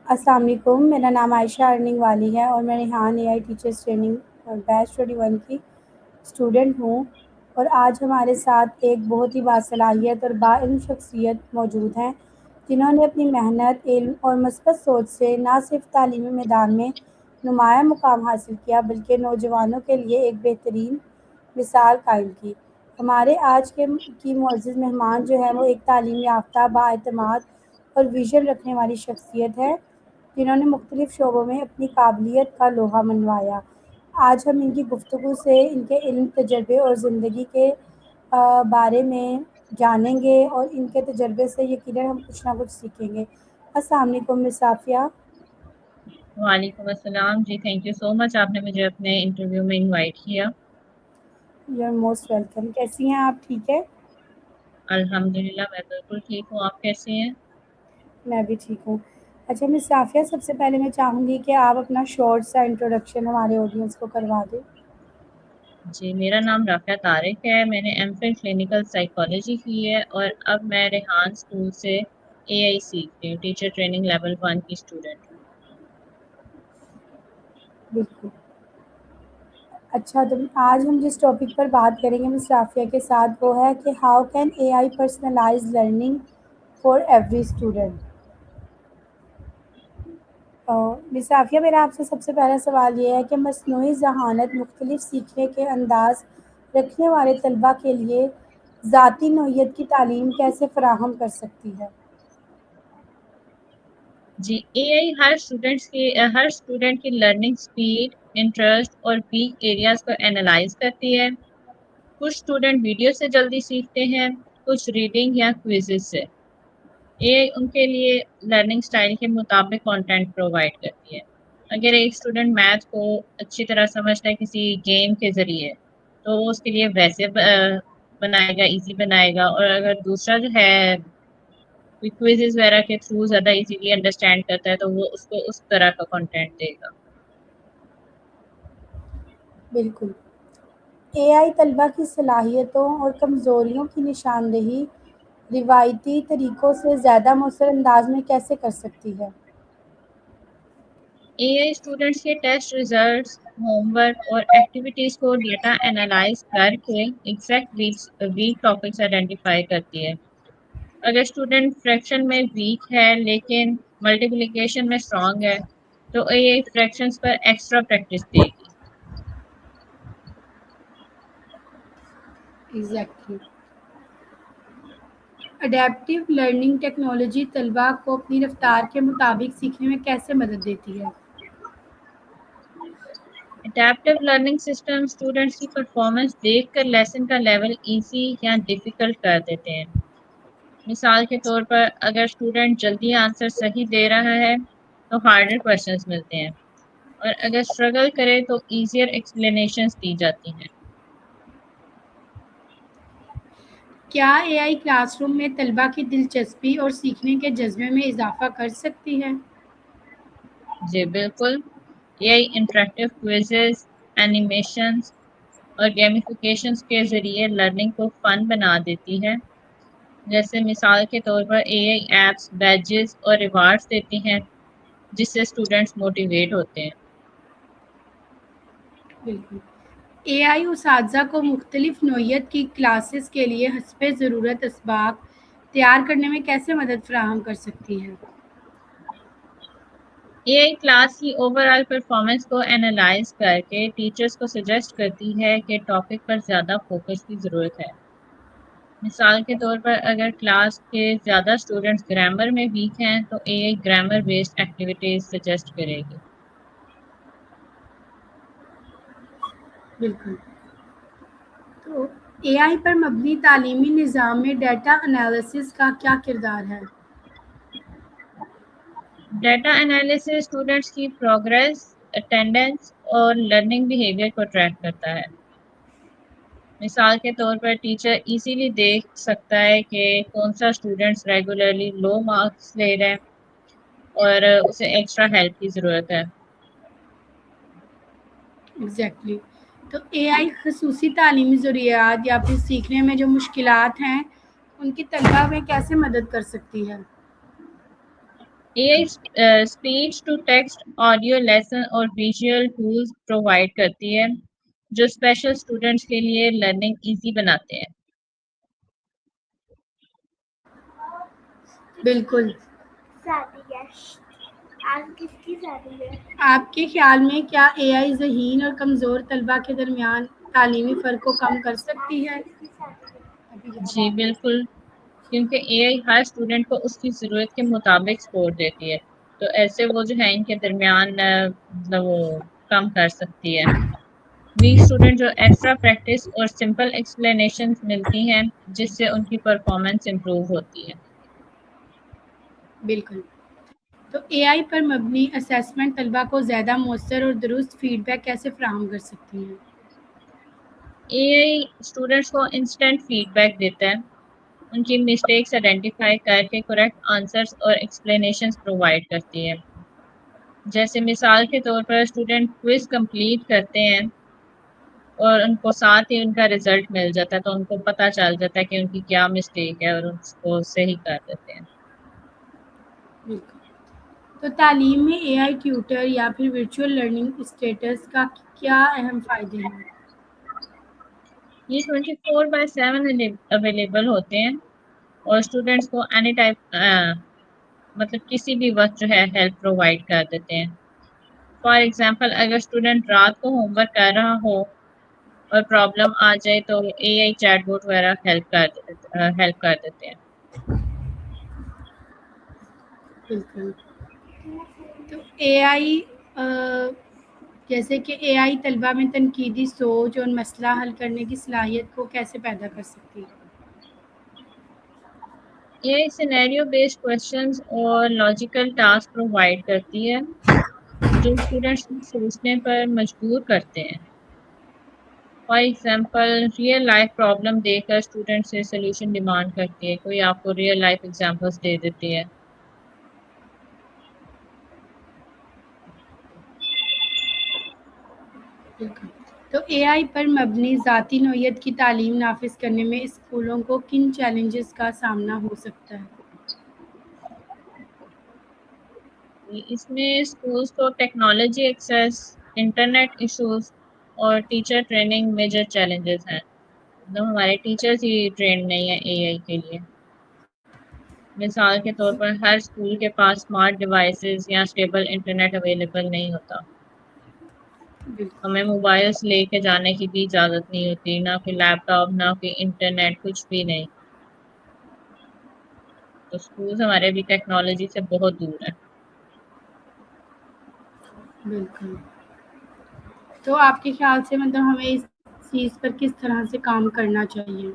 السلام علیکم، میرا نام عائشہ ارننگ والی ہے اور میں ریحان اے آئی ٹیچرس ٹریننگ بیچ 21 کی اسٹوڈنٹ ہوں، اور آج ہمارے ساتھ ایک بہت ہی باصلاحیت اور باعلم شخصیت موجود ہیں جنہوں نے اپنی محنت، علم اور مثبت سوچ سے نہ صرف تعلیمی میدان میں نمایاں مقام حاصل کیا بلکہ نوجوانوں کے لیے ایک بہترین مثال قائم کی۔ ہمارے آج کی معزز مہمان جو ہے وہ ایک تعلیم یافتہ، بااعتماد اور ویژن رکھنے والی شخصیت ہے جنہوں نے مختلف شعبوں میں اپنی قابلیت کا لوہا منوایا۔ آج ہم ان کی گفتگو سے ان کے علم، تجربے اور زندگی کے بارے میں جانیں گے، اور ان کے تجربے سے یقیناً ہم کچھ نہ کچھ سیکھیں گے۔ السلام علیکم مس صافیہ۔ وعلیکم السلام جی، تھینک یو سو مچ، آپ نے مجھے اپنے انٹرویو میں انوائٹ کیا۔ You are most welcome. کیسی ہیں آپ؟ ٹھیک ہے؟ الحمدللہ میں بالکل ٹھیک ہوں، آپ کیسے ہیں؟ میں بھی ٹھیک ہوں۔ اچھا مس صافیہ، سب سے پہلے میں چاہوں گی کہ آپ اپنا شارٹ سا انٹروڈکشن ہمارے آڈینس کو کروا دیں۔ جی، میرا نام رافعہ طارق ہے، میں نے ایم فل کلینکل سائیکالوجی کی ہے، اور اب میں ریحان اسکول سے اے آئی سیکھ رہی ہوں، ٹیچر ٹریننگ لیول 1 کی اسٹوڈنٹ ہوں۔ بالکل۔ اچھا، تو آج ہم جس ٹاپک پر بات کریں گے مس رافیہ کے ساتھ وہ ہے کہ how can A I personalize learning for every student. Miss Afia, میرا آپ سے سب سے پہلا سوال یہ ہے کہ مصنوعی ذہانت مختلف سیکھنے کے انداز رکھنے والے طلباء کے لیے ذاتی نوعیت کی تعلیم کیسے فراہم کر سکتی ہے؟ جی، اے آئی ہر اسٹوڈنٹ کی لرننگ سپیڈ، انٹرسٹ اور ویک ایریاز کو اینالائز کرتی ہے۔ کچھ اسٹوڈنٹ ویڈیو سے جلدی سیکھتے ہیں، کچھ ریڈنگ یا کوئزز سے۔ اے آئی ان کے لیے لرننگ سٹائل کے مطابق کنٹینٹ پرووائڈ کرتی ہے۔ اگر ایک اسٹوڈنٹ میتھ کو اچھی طرح سمجھتا ہے کسی گیم کے ذریعے، تو وہ اس کے لیے ویسے بنائے گا، ایزی بنائے گا، اور اگر دوسرا جو ہے کوئزز وغیرہ کے تھرو زیادہ ایزیلی انڈرسٹینڈ کرتا ہے، تو وہ اس کو اس طرح کا کنٹینٹ دے گا۔ بالکل۔ اے آئی طلباء کی صلاحیتوں اور کمزوریوں کی نشاندہی روایتی طریقوں سے زیادہ مؤثر انداز میں کیسے کر سکتی ہے؟ اے آئی اسٹوڈنٹس کے ٹیسٹ ریزلٹس، ہوم ورک اور ایکٹیویٹیز کو ڈیٹا انالائز کر کے ایگزیکٹ ویک ٹاپکس آئیڈینٹیفائی کرتی ہے۔ اگر اسٹوڈنٹ فریکشن میں ویک ہے لیکن ملٹیپلیکیشن میں اسٹرانگ ہے، تو اے آئی فریکشنز پر ایکسٹرا پریکٹس دے گی۔ ایگزیکٹلی۔ اڈیپٹیو لرننگ ٹیکنالوجی طلباء کو اپنی رفتار کے مطابق سیکھنے میں کیسے مدد دیتی ہے؟ اڈیپٹیو لرننگ سسٹم اسٹوڈنٹس کی پرفارمنس دیکھ کر لیسن کا لیول ایزی یا ڈیفیکلٹ کر دیتے ہیں۔ مثال کے طور پر، اگر اسٹوڈنٹ جلدی آنسر صحیح دے رہا ہے تو ہارڈر کوشچنس ملتے ہیں، اور اگر اسٹرگل کرے تو ایزیئر ایکسپلینیشنز دی جاتی ہیں۔ کیا اے آئی کلاس روم میں طلباء کی دلچسپی اور سیکھنے کے جذبے میں اضافہ کر سکتی ہے؟ جی بالکل، اے آئی انٹریکٹیو کوئزز، اینیمیشنز اور گیمیفیکیشنز کے ذریعے لرننگ کو فن بنا دیتی ہے۔ جیسے مثال کے طور پر اے آئی ایپس بیجز اور ریوارڈز دیتی ہیں، جس سے اسٹوڈنٹس موٹیویٹ ہوتے ہیں۔ بالکل۔ اے آئی اساتذہ کو مختلف نوعیت کی کلاسز کے لیے حسب ضرورت اسباق تیار کرنے میں کیسے مدد فراہم کر سکتی ہے؟ اے آئی کلاس کی اوور آل پرفارمنس کو اینالائز کر کے ٹیچرز کو سجیسٹ کرتی ہے کہ ٹاپک پر زیادہ فوکس کی ضرورت ہے۔ مثال کے طور پر، اگر کلاس کے زیادہ اسٹوڈنٹس گرامر میں ویک ہیں تو A I grammar based activities suggest کرے گی۔ بالکل۔ تو اے آئی پر مبنی تعلیمی نظام میں ڈیٹا انالیسس کا کیا کردار ہے؟ ڈیٹا انالیسس اسٹوڈنٹس کی پروگریس، اٹینڈنس اور لرننگ بیہیویئر کو ٹریک کرتا ہے۔ مثال کے طور پر، ٹیچر ایزیلی دیکھ سکتا ہے کہ کون سا اسٹوڈنٹس ریگولرلی لو مارکس لے رہے ہیں اور اسے ایکسٹرا ہیلپ کی ضرورت ہے۔ ایگزیکٹلی۔ تو اے آئی خصوصی تعلیمی ضروریات یا پھر سیکھنے میں جو مشکلات ہیں ان کی طلباء میں کیسے مدد کر سکتی ہے؟ A I speech to text audio lesson اور ویژول ٹولز پرووائڈ کرتی ہے جو اسپیشل اسٹوڈنٹس کے لیے لرننگ ایزی بناتے ہیں. بالکل. آپ کے خیال میں کیا اے آئی ذہین اور کمزور طلبہ کے درمیان تعلیمی فرق کو کم کر سکتی ہے؟ جی بالکل، کیونکہ اے آئی ہر اسٹوڈنٹ کو اس کی ضرورت کے مطابق سپورٹ دیتی ہے، تو ایسے وہ جو ہے ان کے درمیان مطلب وہ کم کر سکتی ہے. ویک اسٹوڈنٹ جو ایکسٹرا پریکٹس اور سمپل ایکسپلینیشن ملتی ہیں جس سے ان کی پرفارمنس امپروو ہوتی ہے. بالکل. تو اے آئی پر مبنی اسیسمنٹ طلبہ کو زیادہ مؤثر اور درست فیڈ بیک کیسے فراہم کر سکتی ہیں؟ اے آئی اسٹوڈنٹس کو انسٹنٹ فیڈ بیک دیتا ہے، ان کی مسٹیکس آئیڈینٹیفائی کر کے کریکٹ آنسرس اور ایکسپلینیشنس پرووائڈ کرتی ہے. جیسے مثال کے طور پر اسٹوڈنٹ کوئز کمپلیٹ کرتے ہیں اور ان کو ساتھ ہی ان کا رزلٹ مل جاتا ہے، تو ان کو پتہ چل جاتا ہے کہ ان کی کیا مسٹیک ہے اور اس کو صحیح کر دیتے ہیں. بالکل. تو تعلیم میں اے آئی ٹیوٹر یا پھر ورچوئل لرننگ اسٹیٹس کا کیا اہم فائدے ہیں؟ یہ 24/7 اویلیبل ہوتے ہیں اور اسٹوڈینٹس کو اینی ٹائپ مطلب کسی بھی وقت جو ہے ہیلپ پرووائڈ کر دیتے ہیں. فار ایگزامپل اگر اسٹوڈنٹ رات کو ہوم ورک کر رہا ہو اور پرابلم آ جائے تو اے آئی چیٹ بوٹ وغیرہ ہیلپ کر دیتے ہیں. بالکل. تو اے آئی جیسے کہ اے آئی طلبہ میں تنقیدی سوچ اور مسئلہ حل کرنے کی صلاحیت کو کیسے پیدا کر سکتی ہے؟ A I scenario based questions اور لاجیکل ٹاسک پرووائڈ کرتی ہے جو اسٹوڈینٹس کو سوچنے پر مجبور کرتے ہیں. For example real life problem they کر اسٹوڈنٹ سے سولوشن ڈیمانڈ کرتی ہے، کوئی آپ کو ریئل لائف ایگزامپلس دے دیتی ہے. بالکل. تو اے آئی پر مبنی ذاتی نوعیت کی تعلیم نافذ کرنے میں اسکولوں کو کن چیلنجز کا سامنا ہو سکتا ہے؟ اس میں اسکولس کو ٹیکنالوجی ایکسیس، انٹرنیٹ ایشوز اور ٹیچر ٹریننگ میجر چیلنجز ہیں. مطلب ہمارے ٹیچرز ہی ٹرینڈ نہیں ہیں اے آئی کے لیے. مثال کے طور پر ہر اسکول کے پاس اسمارٹ ڈیوائسز یا اسٹیبل انٹرنیٹ اویلیبل نہیں ہوتا. بالکل. ہمیں موبائلس لے کے جانے کی بھی اجازت نہیں ہوتی، نہ کوئی لیپ ٹاپ، نہ کوئی انٹرنیٹ، کچھ بھی نہیں. تو اسکولس ہمارے بھی ٹیکنالوجی سے بہت دور ہیں. بالکل. تو آپ کے خیال سے مطلب ہمیں اس چیز پر کس طرح سے کام کرنا چاہیے؟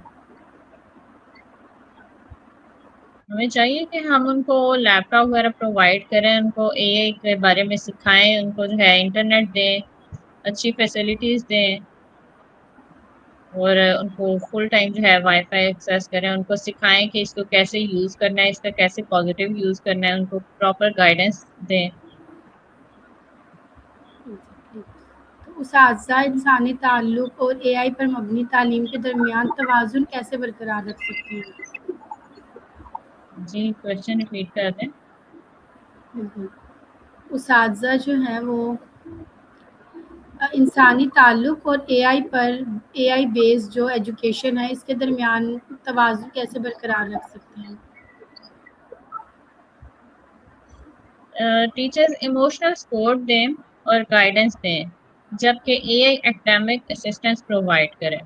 ہمیں چاہیے کہ ہم ان کو لیپ ٹاپ وغیرہ پرووائڈ کریں، ان کو اے آئی کے بارے میں سکھائیں، ان کو جو ہے انٹرنیٹ دیں، اچھی فیسلٹیز دیں، اور ان کو فل ٹائم جو ہے وائی فائی ایکسیس کریں، ان کو سکھائیں کہ اس کو کیسے یوز کرنا ہے، اس کا کیسے پازیٹیو یوز کرنا ہے، ان کو پراپر گائیڈنس دیں. تو اساتذہ انسانی تعلق اور اے آئی پر مبنی تعلیم کے درمیان توازن کیسے برقرار رکھ سکتے ہیں؟ جی کوشچن ریپیٹ کر دیں. بالکل. اساتذہ جو ہیں وہ انسانی تعلق اور اے آئی بیس جو ایجوکیشن ہے اس کے درمیان توازن کیسے برقرار رکھ سکتے ہیں؟ ٹیچرز ایموشنل سپورٹ دیں اور گائیڈنس دیں، جبکہ اے آئی اکیڈیمک اسسٹنس پرووائڈ کرے.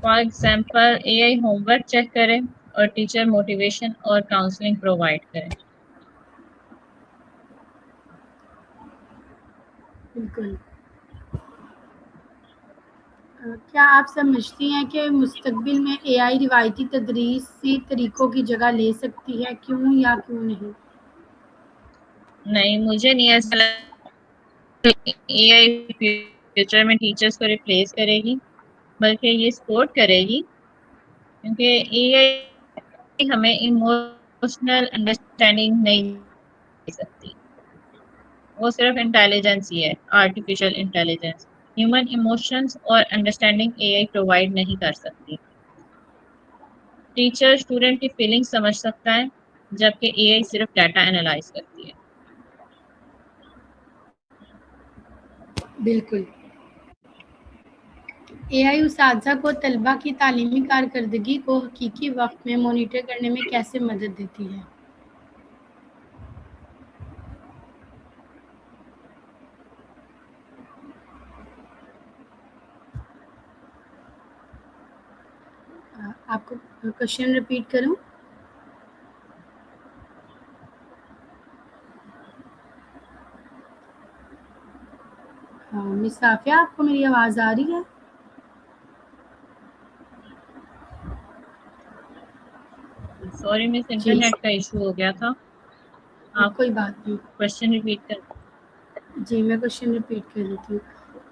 For example a I home work check کرے اور ٹیچر موٹیویشن اور کاؤنسلنگ پرووائڈ کرے. بالکل. کیا آپ سمجھتی ہیں کہ مستقبل میں اے آئی روایتی تدریسی طریقوں کی جگہ لے سکتی ہے؟ کیوں یا کیوں نہیں؟ نہیں، مجھے نہیں ایسا لگتا اے آئی فیوچر میں ٹیچرز کو ریپلیس کرے گی، بلکہ یہ سپورٹ کرے گی، کیونکہ اے آئی ہمیں ایموشنل انڈرسٹینڈنگ نہیں دے سکتی. وہ صرف انٹیلیجنس ہی ہے، آرٹیفیشل انٹیلیجنس. ہیومن ایموشنز اور انڈرسٹینڈنگ اے آئی پرووائڈ نہیں کر سکتی. ٹیچر اسٹوڈنٹ کی فیلنگ سمجھ سکتا ہے، جبکہ اے آئی صرف ڈیٹا انالائز کرتی ہے. بالکل. اے آئی اساتذہ کو طلبہ کی تعلیمی کارکردگی کو حقیقی وقت میں مانیٹر کرنے میں کیسے مدد دیتی ہے؟ آپ کو کوشچن ریپیٹ کروں؟ ہاں مس صافیہ، آپ کو میری آواز آ رہی ہے؟ سوری مس، جی انٹرنیٹ کا ایشو ہو گیا تھا. آپ کوئی بات نہیں. کوشچن ریپیٹ کر. جی میں کوشچن ریپیٹ کر دیتی ہوں.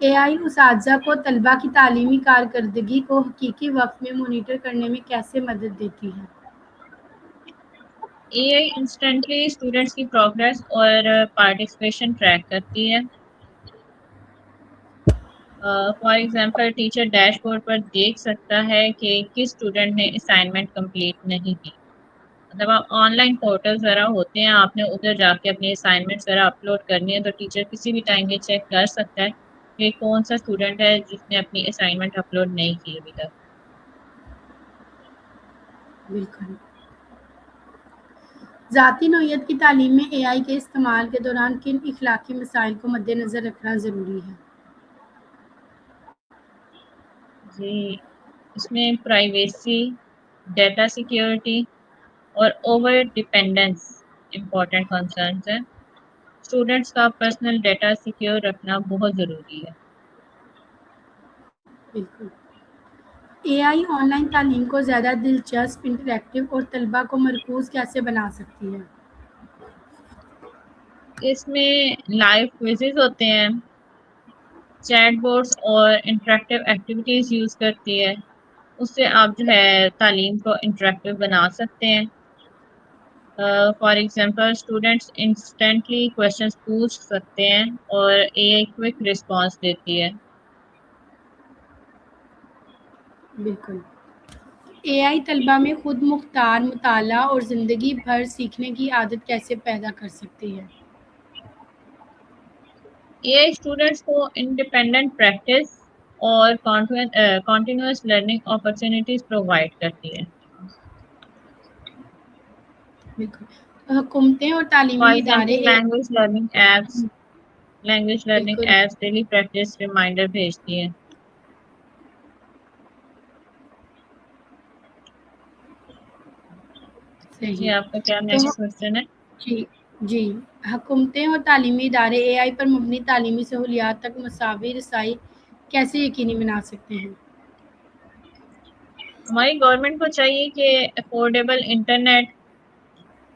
اے آئی اساتذہ کو طلبہ کی تعلیمی کارکردگی کو حقیقی وقت میں مانیٹر کرنے میں کیسے مدد دیتی ہے؟ اے آئی انسٹنٹلی اسٹوڈینٹس کی پروگریس اور پارٹیسپیشن ٹریک کرتی ہے. For example teacher dashboard پر دیکھ سکتا ہے کہ کس اسٹوڈنٹ نے اسائنمنٹ کمپلیٹ نہیں کی. مطلب آپ آن لائن پورٹلز وغیرہ ہوتے ہیں، آپ نے ادھر جا کے اپنی اسائنمنٹس وغیرہ اپلوڈ کرنی ہے تو ٹیچر کسی بھی ٹائم یہ چیک کر سکتا ہے کہ کون سا اسٹوڈنٹ ہے جس نے اپنی اسائنمنٹ اپلوڈ نہیں کی ابھی تک. بالکل. ذاتی نوعیت کی تعلیم میں اے آئی کے استعمال کے دوران کن اخلاقی مسائل کو مد نظر رکھنا ضروری ہے؟ جی، اس میں پرائیویسی، ڈیٹا سیکیورٹی اور اوور ڈیپینڈنس امپورٹنٹ کنسرنس ہیں. اسٹوڈینٹس کا پرسنل ڈیٹا سیکیور رکھنا بہت ضروری ہے. بالکل. اے آئی آن لائن تعلیم کو زیادہ دلچسپ، انٹریکٹیو اور طلبہ کو مرکوز کیسے بنا سکتی ہے؟ اس میں لائیو کوئزز ہوتے ہیں، چیٹ بورڈز اور انٹریکٹیو ایکٹیویٹیز یوز کرتی ہے. اس سے آپ جو ہے تعلیم کو انٹریکٹیو بنا سکتے ہیں. For example students instantly questions پوچھ سکتے ہیں اور اے آئی کوئک رسپانس دیتی ہے. بالکل. اے آئی طلبہ میں خود مختار مطالعہ اور زندگی بھر سیکھنے کی عادت کیسے پیدا کر سکتی ہے؟ اے آئی اسٹوڈینٹس کو انڈیپینڈنٹ پریکٹس اور کنٹینیوس لرننگ اپرچونیٹیز پرووائڈ کرتی ہے. بالکل. حکومتیں اور فار تعلیمی ادارے ایگزامپل لینگویج لرننگ بالکل ایپس ڈیلی پریکٹس ریمائنڈر بھیجتی ہیں. جی، صحیح. آپ کا کیا تو نیکسٹ کوشچن ہے؟ جی جی حکومتیں اور تعلیمی ادارے اے آئی پر مبنی تعلیمی سہولیات تک مساوی رسائی کیسے یقینی بنا سکتے ہیں؟ ہماری گورنمنٹ کو چاہیے کہ افورڈیبل انٹرنیٹ،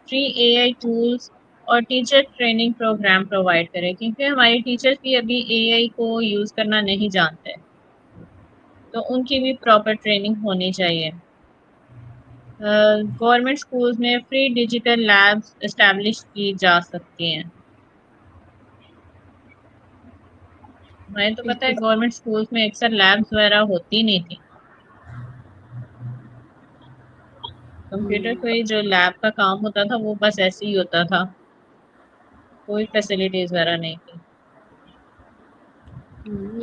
فری اے آئی ٹولز اور ٹیچر ٹریننگ پروگرام پرووائڈ کرے، کیونکہ ہمارے ٹیچرز بھی ابھی اے آئی کو یوز کرنا نہیں جانتے، تو ان کی بھی پراپر ٹریننگ ہونی چاہیے. گورنمنٹ اسکولز میں فری ڈیجیٹل لیبس اسٹیبلش کی جا سکتی ہیں. میں تو پتہ ہے بالکل. گورنمنٹ اسکولس میں اکثر لیبس وغیرہ ہوتی نہیں تھی. کمپیوٹر ہم، کوئی جو لیب کا کام ہوتا تھا وہ بس ایسے ہی ہوتا تھا، کوئی فیسلٹیز وغیرہ نہیں تھی.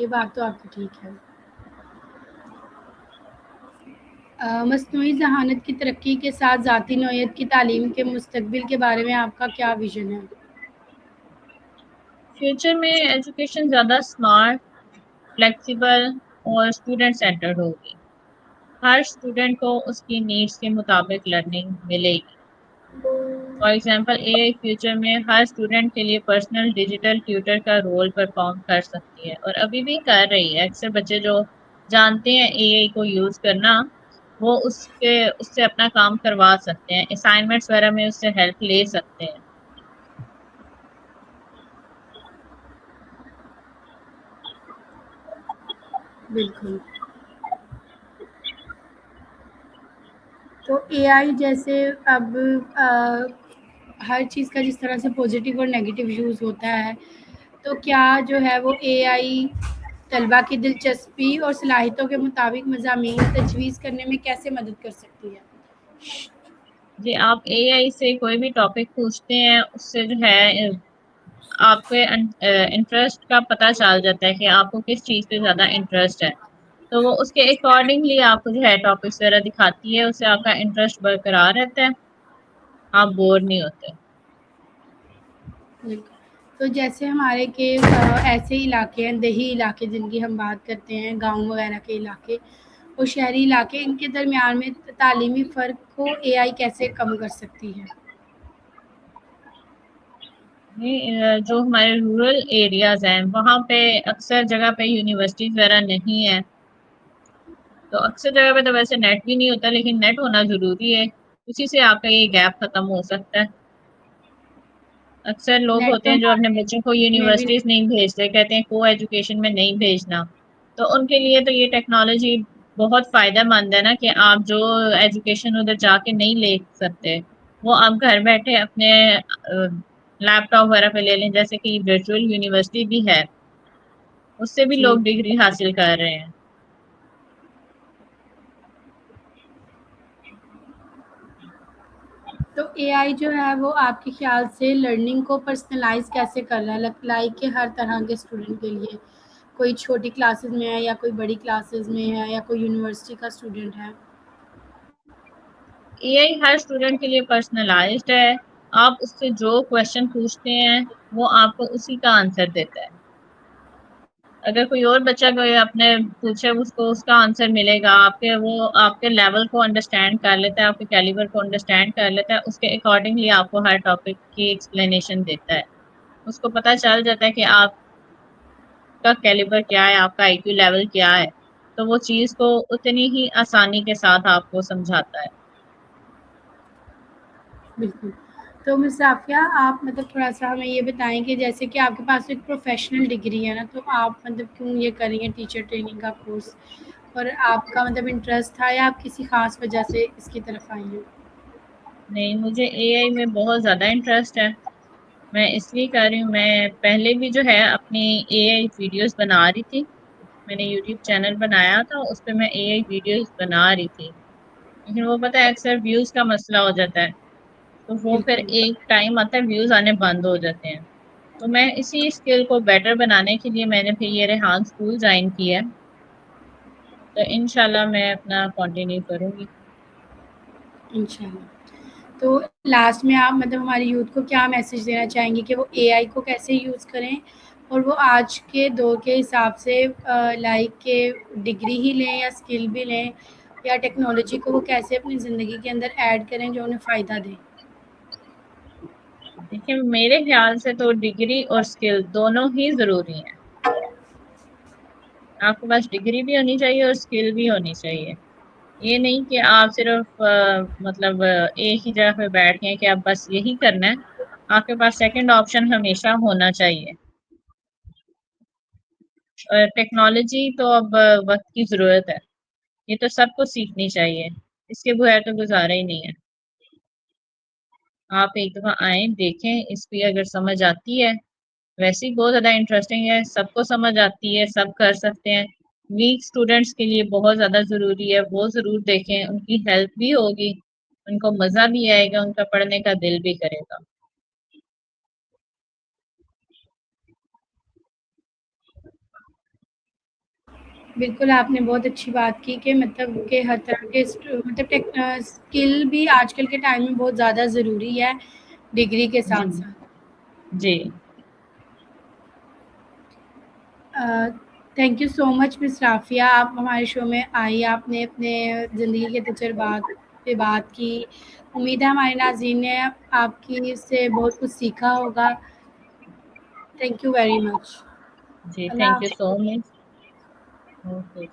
یہ بات تو آپ کی ٹھیک ہے. مصنوعی ذہانت کی ترقی کے ساتھ ذاتی نوعیت کی تعلیم کے مستقبل کے بارے میں آپ کا کیا ویژن ہے؟ فیوچر میں ایجوکیشن زیادہ اسمارٹ، فلیکسیبل اور اسٹوڈنٹ سینٹرڈ ہوگی. ہر اسٹوڈنٹ کو اس کی نیڈس کے مطابق لرننگ ملے گی. For example a I future میں ہر اسٹوڈنٹ کے لیے پرسنل ڈیجیٹل ٹیوٹر کا رول پرفارم کر سکتی ہے، اور ابھی بھی کر رہی ہے. اکثر بچے جو جانتے ہیں اے آئی کو یوز کرنا، وہ اس سے اپنا کام کروا سکتے ہیں، اسائنمنٹس وغیرہ میں اس سے ہیلپ لے سکتے ہیں. بالکل. تو اے آئی جیسے اب ہر چیز کا جس طرح سے پازیٹیو اور نیگیٹو یوز ہوتا ہے، تو کیا جو ہے وہ اے آئی طلبہ کی دلچسپی اور صلاحیتوں کے مطابق مضامین تجویز کرنے میں کیسے مدد کر سکتی ہے؟ جی آپ اے آئی سے کوئی بھی ٹاپک پوچھتے ہیں، اس سے جو ہے آپ کے انٹرسٹ کا پتہ چل جاتا ہے کہ آپ کو کس چیز پہ زیادہ انٹرسٹ ہے، تو وہ اس کے اکارڈنگلی آپ کو جو ہے ٹاپکس وغیرہ دکھاتی ہے، اس سے آپ کا انٹرسٹ برقرار رہتا ہے، آپ بور نہیں ہوتے۔ بالکل۔ تو جیسے ہمارے کہ ایسے علاقے ہیں، دیہی علاقے جن کی ہم بات کرتے ہیں، گاؤں وغیرہ کے علاقے اور شہری علاقے، ان کے درمیان میں تعلیمی فرق کو اے آئی کیسے کم کر سکتی ہے؟ جو ہمارے رورل ایریاز ہیں وہاں پہ اکثر جگہ پہ یونیورسٹیز وغیرہ نہیں ہے، تو اکثر جگہ پہ تو ویسے نیٹ بھی نہیں ہوتا، لیکن نیٹ ہونا ضروری ہے، اسی سے آپ کا یہ گیپ ختم ہو سکتا ہے۔ اکثر لوگ نیٹ ہوتے تو ہیں جو اپنے ہمارے بچوں کو میں بھی یونیورسٹیز نہیں بھیجتے، کہتے ہیں کو ایجوکیشن میں نہیں بھیجنا، تو ان کے لیے تو یہ ٹیکنالوجی بہت فائدہ مند ہے نا، کہ آپ جو ایجوکیشن ادھر جا کے نہیں لے سکتے وہ آپ گھر بیٹھے اپنے لیپ ٹاپ وغیرہ پہ لے لیں، جیسے کہ ورچوئل یونیورسٹی بھی ہے، اس سے بھی جی۔ لوگ ڈگری حاصل کر رہے ہیں۔ تو اے آئی جو ہے وہ آپ کے خیال سے لرننگ کو پرسنلائز کیسے کر رہا ہے؟ لائک کہ ہر طرح کے اسٹوڈنٹ کے لیے، کوئی چھوٹی کلاسز میں ہے یا کوئی بڑی کلاسز میں ہے یا کوئی یونیورسٹی کا اسٹوڈنٹ ہے؟ اے آئی ہر اسٹوڈنٹ کے لیے پرسنلائزڈ ہے، آپ اس سے جو کوشچن پوچھتے ہیں وہ آپ کو اسی کا آنسر دیتا ہے۔ اگر کوئی اور بچہ کوئی اپنے پوچھے، اس کو اس کا آنسر ملے گا، آپ کے لیول کو انڈرسٹینڈ کر لیتا ہے، آپ کے کیلیبر کو انڈرسٹینڈ کر لیتا ہے، اس کے اکارڈنگلی آپ کو ہر ٹاپک کی ایکسپلینیشن دیتا ہے، اس کو پتہ چل جاتا ہے کہ آپ کا کیلیبر کیا ہے، آپ کا آئی کیو لیول کیا ہے، تو وہ چیز کو اتنی ہی آسانی کے ساتھ آپ کو سمجھاتا ہے۔ بالکل۔ تو مس عافیہ، آپ مطلب تھوڑا سا ہمیں یہ بتائیں کہ جیسے کہ آپ کے پاس ایک پروفیشنل ڈگری ہے نا، تو آپ مطلب کیوں یہ کریں گے ٹیچر ٹریننگ کا کورس؟ اور آپ کا مطلب انٹرسٹ تھا یا آپ کسی خاص وجہ سے اس کی طرف آئی ہیں؟ نہیں، مجھے اے آئی میں بہت زیادہ انٹرسٹ ہے، میں اس لیے کر رہی ہوں۔ میں پہلے بھی جو ہے اپنی اے آئی ویڈیوز بنا رہی تھی، میں نے یوٹیوب چینل بنایا تھا، اس پہ میں اے آئی ویڈیوز بنا رہی تھی، لیکن وہ پتہ ہے اکثر ویوز کا مسئلہ ہو جاتا ہے، تو وہ پھر بالکل۔ ایک ٹائم آتا ہے ویوز آنے بند ہو جاتے ہیں، تو میں اسی اسکل کو بیٹر بنانے کے لیے میں نے پھر یہ ریحان اسکول جوائن کیا ہے، تو انشاءاللہ میں اپنا کنٹینیو کروں گی۔ انشاءاللہ۔ تو لاسٹ میں آپ مطلب ہماری یوتھ کو کیا میسج دینا چاہیں گے کہ وہ اے آئی کو کیسے یوز کریں، اور وہ آج کے دور کے حساب سے لائک کہ ڈگری ہی لیں یا اسکل بھی لیں، یا ٹیکنالوجی کو وہ کیسے اپنی زندگی کے اندر ایڈ کریں جو انہیں فائدہ دے؟ دیکھیں میرے خیال سے تو ڈگری اور اسکل دونوں ہی ضروری ہیں، آپ کے پاس ڈگری بھی ہونی چاہیے اور اسکل بھی ہونی چاہیے، یہ نہیں کہ آپ صرف مطلب ایک ہی جگہ پہ بیٹھ گئے کہ اب بس یہی کرنا ہے، آپ کے پاس سیکنڈ آپشن ہمیشہ ہونا چاہیے۔ اور ٹیکنالوجی تو اب وقت کی ضرورت ہے، یہ تو سب کو سیکھنی چاہیے، اس کے بغیر تو گزارا ہی نہیں ہے۔ آپ ایک دفعہ آئیں دیکھیں، اس پہ اگر سمجھ آتی ہے، ویسے ہی بہت زیادہ انٹرسٹنگ ہے، سب کو سمجھ آتی ہے، سب کر سکتے ہیں، ویک اسٹوڈینٹس کے لیے بہت زیادہ ضروری ہے، وہ ضرور دیکھیں، ان کی ہیلپ بھی ہوگی، ان کو مزہ بھی آئے گا، ان کا پڑھنے کا دل بھی کرے گا۔ بالکل، آپ نے بہت اچھی بات کی کہ مطلب کہ ہر طرح کے مطلب اسکل بھی آج کل کے ٹائم میں بہت زیادہ ضروری ہے ڈگری کے جی ساتھ ساتھ۔ جی تھینک یو سو مچ مس رافیہ، آپ ہمارے شو میں آئی، آپ نے اپنے زندگی کے تجربات پہ بات کی، امید ہے ہمارے ناظرین نے آپ کی اس سے بہت کچھ سیکھا ہوگا۔ Thank you very much. جی، اللہ تھینک یو سو حافظ۔ مچ۔ اوکے۔